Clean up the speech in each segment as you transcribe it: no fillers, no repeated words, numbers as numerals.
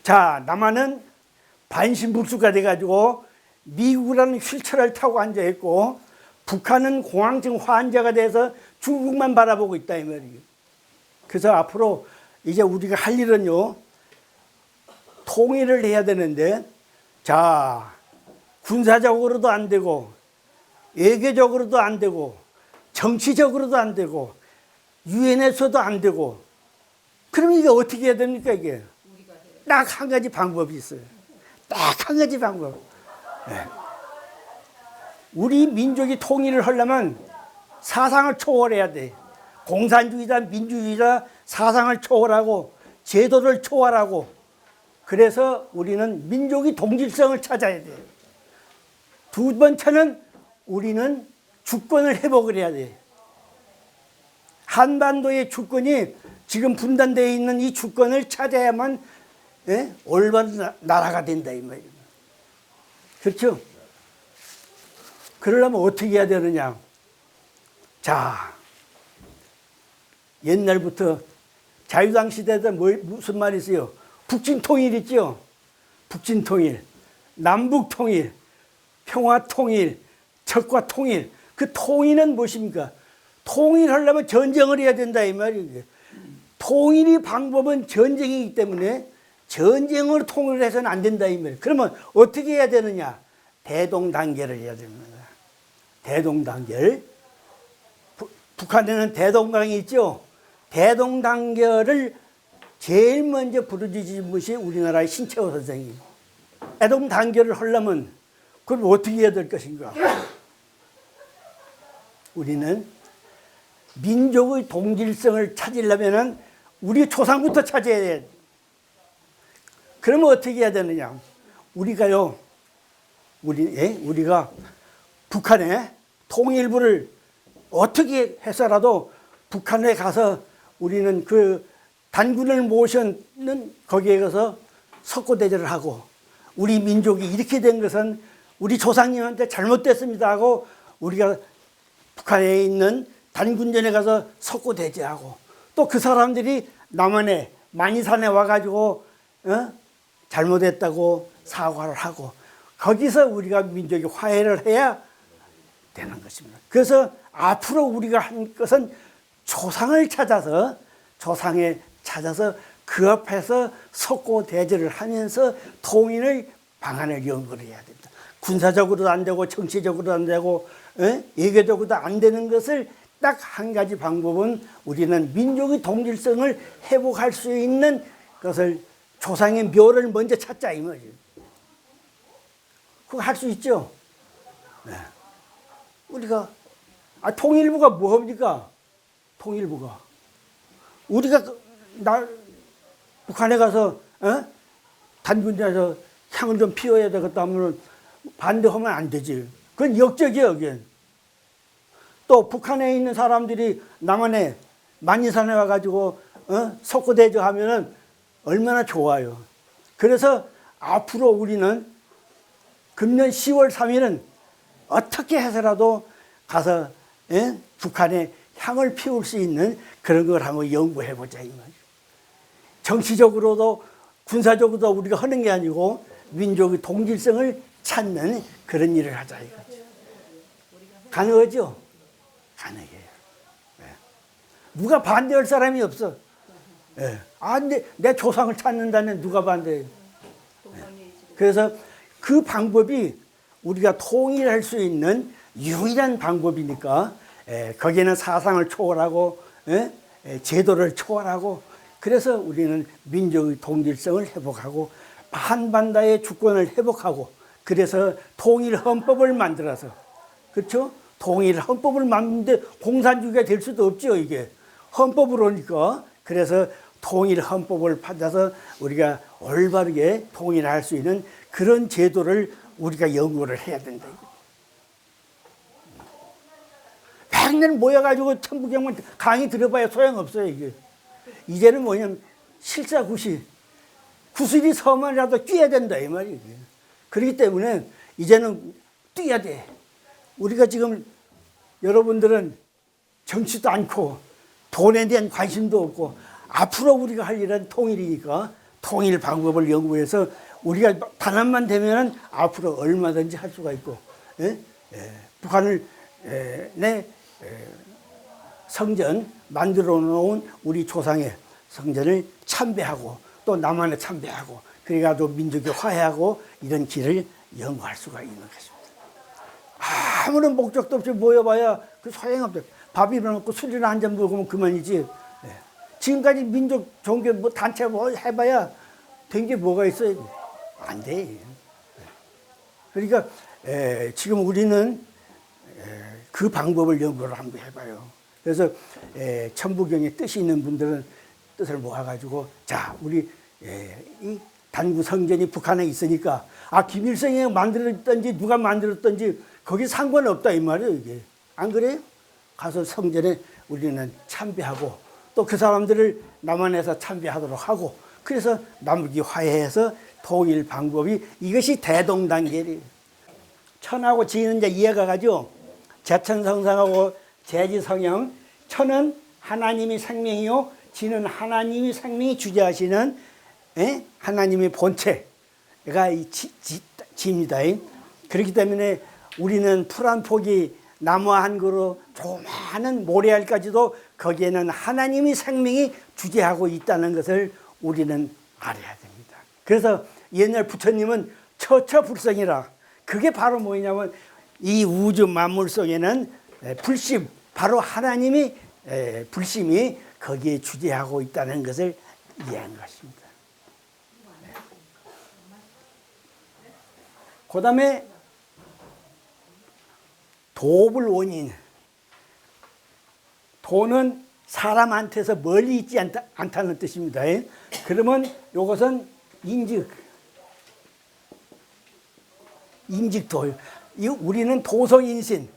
자, 남한은 반신불수가 돼가지고 미국이라는 휠체어를 타고 앉아있고 북한은 공황증 환자가 돼서 중국만 바라보고 있다 이 말이에요. 그래서 앞으로 이제 우리가 할 일은요, 통일을 해야 되는데, 자, 군사적으로도 안 되고 외교적으로도 안 되고 정치적으로도 안 되고 유엔에서도 안 되고, 그럼 이게 어떻게 해야 됩니까? 이게 딱 한 가지 방법이 있어요. 딱 한 가지 방법. 네. 우리 민족이 통일을 하려면 사상을 초월해야 돼. 공산주의자, 민주주의자 사상을 초월하고 제도를 초월하고, 그래서 우리는 민족의 동질성을 찾아야 돼. 두 번째는 우리는 주권을 회복을 해야 돼. 한반도의 주권이 지금 분단되어 있는 이 주권을 찾아야만 올바른 나라가 된다 이 말이에요. 그렇죠? 그러려면 어떻게 해야 되느냐? 자, 옛날부터 자유당 시대에 무슨 말이 있어요? 북진통일 있죠? 북진통일, 남북통일, 평화통일, 적과통일. 그 통일은 무엇입니까? 통일하려면 전쟁을 해야 된다 이 말이에요. 통일의 방법은 전쟁이기 때문에 전쟁으로 통일을 해서는 안 된다 이 말이에요. 그러면 어떻게 해야 되느냐? 대동단결을 해야 됩니다. 대동단결. 북한에는 대동강이 있죠. 대동단결을 제일 먼저 부르짖은 것이 우리나라의 신채호 선생님. 대동단결을 하려면 그럼 어떻게 해야 될 것인가? 우리는 민족의 동질성을 찾으려면 우리 조상부터 찾아야 돼. 그러면 어떻게 해야 되느냐? 우리가요, 우리가 북한의 통일부를 어떻게 해서라도 북한에 가서 우리는 그 단군을 모셔는 거기에 가서 석고대절을 하고, 우리 민족이 이렇게 된 것은 우리 조상님한테 잘못됐습니다 하고 우리가 북한에 있는 단군전에 가서 석고대죄하고, 또 그 사람들이 남한에 만이산에 와가지고 잘못했다고 사과를 하고, 거기서 우리가 민족이 화해를 해야 되는 것입니다. 그래서 앞으로 우리가 한 것은 조상을 찾아서 그 앞에서 석고대죄를 하면서 통일의 방안을 연구를 해야 됩니다. 군사적으로도 안 되고 정치적으로도 안 되고 외교적으로도 안 되는 것을 딱 한 가지 방법은 우리는 민족의 동질성을 회복할 수 있는 것을 조상의 묘를 먼저 찾자 이 말이에요. 그거 할 수 있죠? 네. 우리가 통일부가 뭡니까? 통일부가 우리가 북한에 가서 단군대에서 향을 좀 피워야 되겠다 하면 반대하면 안 되지. 그건 역적이에요. 그건. 또 북한에 있는 사람들이 남한에 만이산에 와가지고 석고대죄 하면은 얼마나 좋아요. 그래서 앞으로 우리는 금년 10월 3일은 어떻게 해서라도 가서 북한에 향을 피울 수 있는 그런 걸 한번 연구해보자 이 말이에요. 정치적으로도 군사적으로도 우리가 하는 게 아니고 민족의 동질성을 찾는 그런 일을 하자 이거죠. 가능하죠? 가능해요. 네. 누가 반대할 사람이 없어. 네. 내 조상을 찾는다는 누가 반대해요? 네. 그래서 그 방법이 우리가 통일할 수 있는 유일한 방법이니까 거기에는 사상을 초월하고 제도를 초월하고, 그래서 우리는 민족의 동질성을 회복하고 한반도의 주권을 회복하고, 그래서 통일 헌법을 만들어서, 그렇죠? 통일 헌법을 만드는데 공산주의가 될 수도 없죠. 이게 헌법으로니까. 그래서 통일 헌법을 받아서 우리가 올바르게 통일할 수 있는 그런 제도를 우리가 연구를 해야 된다. 100년 모여가지고 천부경만 강의 들어봐야 소용없어요. 이게 이제는 뭐냐면 실사구시 구슬이 서만이라도 뛰어야 된다 이 말이에요. 그렇기 때문에 이제는 뛰어야 돼. 우리가 지금 여러분들은 정치도 않고 돈에 대한 관심도 없고, 앞으로 우리가 할 일은 통일이니까 통일 방법을 연구해서 우리가 단합만 되면 앞으로 얼마든지 할 수가 있고, 북한을 내 성전 만들어 놓은 우리 조상의 성전을 참배하고 또 남한에 참배하고 그래가지고 민족이 화해하고 이런 길을 연구할 수가 있는 것입니다. 아무런 목적도 없이 모여봐야 그 소용없죠. 밥이나 먹고 술이나 한 잔 먹으면 그만이지. 지금까지 민족 종교 뭐 단체 뭐 해봐야 된 게 뭐가 있어요? 안 돼. 그러니까 지금 우리는 그 방법을 연구를 한번 해봐요. 그래서 천부경에 뜻이 있는 분들은 뜻을 모아가지고 자 우리 이 단구 성전이 북한에 있으니까 김일성이 만들었던지 누가 만들었던지 거기 상관없다 이 말이에요. 이게 안 그래요? 가서 성전에 우리는 참배하고 또 그 사람들을 남한에서 참배하도록 하고 그래서 남북이 화해해서 통일 방법이 이것이 대동단계래요. 천하고 지는 이제 이해가 가죠. 제천성상하고 제지성형. 천은 하나님이 생명이요, 지는 하나님이 생명이 주재하시는 하나님의 본체가 이 지입니다. 그렇기 때문에 우리는 풀 한 포기 나무 한 그루 조그마한 모래알까지도 거기에는 하나님의 생명이 주재하고 있다는 것을 우리는 알아야 됩니다. 그래서 옛날 부처님은 처처불성이라 그게 바로 뭐냐면 이 우주 만물 속에는 불심 바로 하나님이 불심이 거기에 주재하고 있다는 것을 이해한 것입니다. 그 다음에 도불 원인. 도는 사람한테서 멀리 있지 않다는 뜻입니다. 그러면 이것은 인직도. 우리는 도성인신.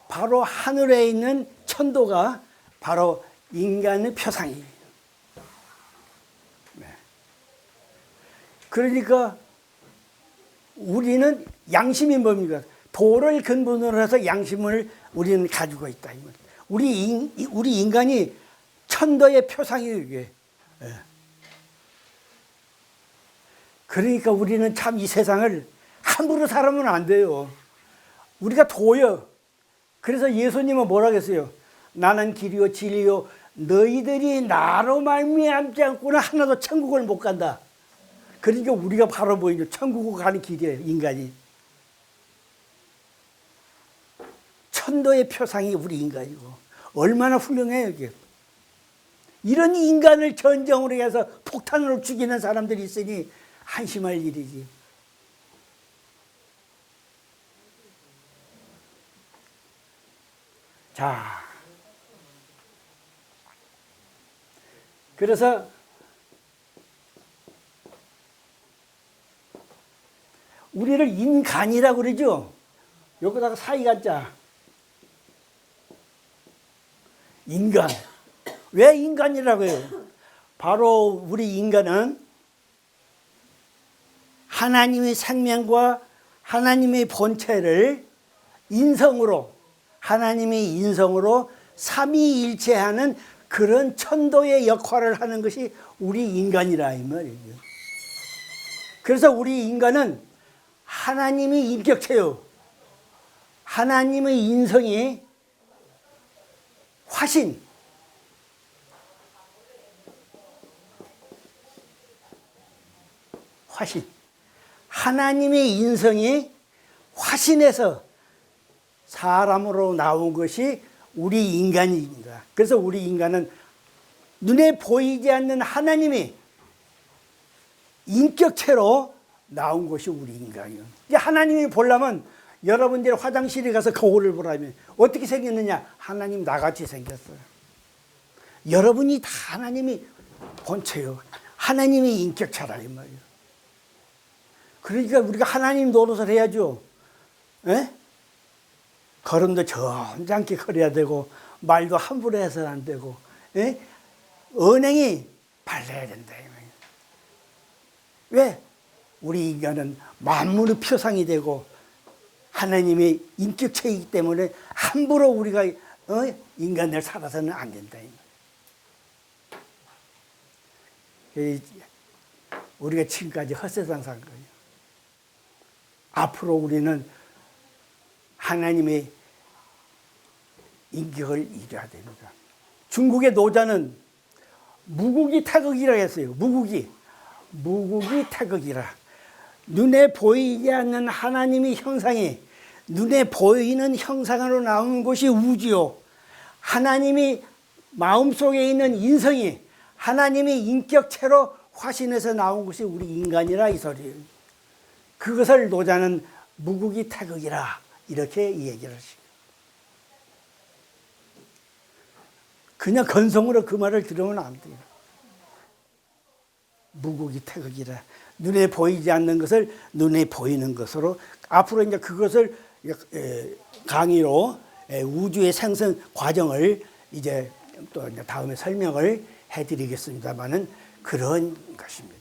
바로 하늘에 있는 천도가 바로 인간의 표상이에요. 그러니까 우리는 양심이 뭡니까? 도를 근본으로 해서 양심을 우리는 가지고 있다. 우리 인간이 천도의 표상이에요, 이게. 그러니까 우리는 참 이 세상을 함부로 살아면 안 돼요. 우리가 도요. 그래서 예수님은 뭐라고 했어요? 나는 길이요 진리요 너희들이 나로 말미암지 않고는 하나도 천국을 못 간다. 그러니까 우리가 바로 보이죠. 천국을 가는 길이에요, 인간이. 천도의 표상이 우리 인간이고 얼마나 훌륭해요, 이게. 이런 인간을 전정으로 해서 폭탄으로 죽이는 사람들이 있으니 한심할 일이지. 자, 그래서 우리를 인간이라고 그러죠. 여기다가 사이간자. 인간. 왜 인간이라고 해요? 바로 우리 인간은 하나님의 생명과 하나님의 본체를 인성으로, 하나님의 인성으로 삼위일체하는 그런 천도의 역할을 하는 것이 우리 인간이라 이 말이에요. 그래서 우리 인간은 하나님의 인격체요. 하나님의 인성이 화신. 화신. 하나님의 인성이 화신에서 사람으로 나온 것이 우리 인간입니다. 그래서 우리 인간은 눈에 보이지 않는 하나님이 인격체로 나온 것이 우리 인간이에요. 이제 하나님이 보려면 여러분들이 화장실에 가서 거울을 보라면 어떻게 생겼느냐? 하나님 나같이 생겼어요. 여러분이 다 하나님이 본체요. 하나님이 인격체라 이 말이에요. 그러니까 우리가 하나님 노릇을 해야죠. 에? 걸음도 점잖게 걸어야 되고 말도 함부로 해서는 안 되고 에? 언행이 발라야 된다 이 말이에요. 왜? 우리 인간은 만물의 표상이 되고 하나님의 인격체이기 때문에 함부로 우리가 인간을 살아서는 안 된다. 우리가 지금까지 헛세상 산 거예요. 앞으로 우리는 하나님의 인격을 이뤄야 됩니다. 중국의 노자는 무국이 태극이라 했어요. 무국이 태극이라. 눈에 보이지 않는 하나님의 형상이 눈에 보이는 형상으로 나오는 것이 우주요. 하나님이 마음속에 있는 인성이 하나님의 인격체로 화신해서 나온 것이 우리 인간이라 이 소리예요. 그것을 노자는 무국이 태극이라 이렇게 얘기를 하시고, 그냥 건성으로 그 말을 들으면 안 돼요. 무국이 태극이라. 눈에 보이지 않는 것을 눈에 보이는 것으로, 앞으로 이제 그것을 강의로 우주의 생성 과정을 이제 또 다음에 설명을 해드리겠습니다만은 그런 것입니다.